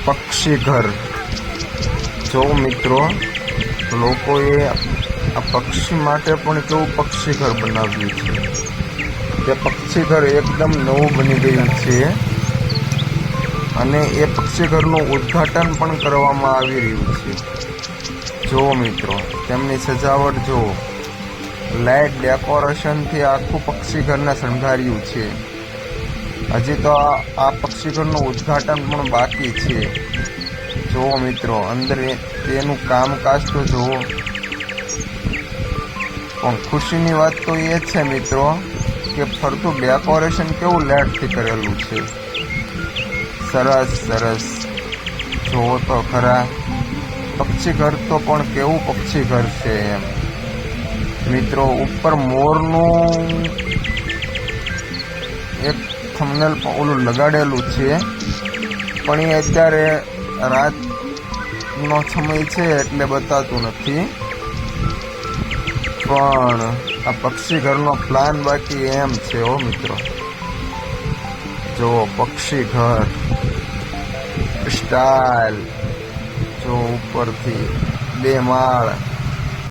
પક્ષી ઘર. જો મિત્રો, લોકોએ આ પક્ષી માટે પણ કેવું પક્ષી ઘર બનાવ્યું છે. તે પક્ષી ઘર એકદમ નવું બની ગયું છે અને એ પક્ષી ઘરનું ઉદ્ઘાટન પણ કરવામાં આવી રહ્યું છે. જો મિત્રો, તેમની સજાવટ જો, લાઇટ ડેકોરેશનથી આખું પક્ષી ઘરને શણગાર્યું છે. હજી તો આ પક્ષી ઘરનું ઉદ્ઘાટન પણ બાકી છે. જુઓ મિત્રો, અંદર તેનું કામકાજ તો જુઓ. પણ ખુશીની વાત તો એ છે મિત્રો કે ફરતું ડેકોરેશન કેવું લાઇટથી કરેલું છે. સરસ સરસ. જુઓ તો ખરા, પક્ષી ઘર તો પણ કેવું પક્ષી ઘર છે એમ. મિત્રો, ઉપર મોરનું એક થંબનેલ ઓલું લગાડેલું છે, પણ એ અત્યારે રાતનો સમય છે એટલે બતાતું નથી. પણ આ પક્ષી ઘરનો પ્લાન બાકી એમ છે હો મિત્રો. જો પક્ષી ઘર સ્ટાઇલ, જો ઉપરથી 2 માળ.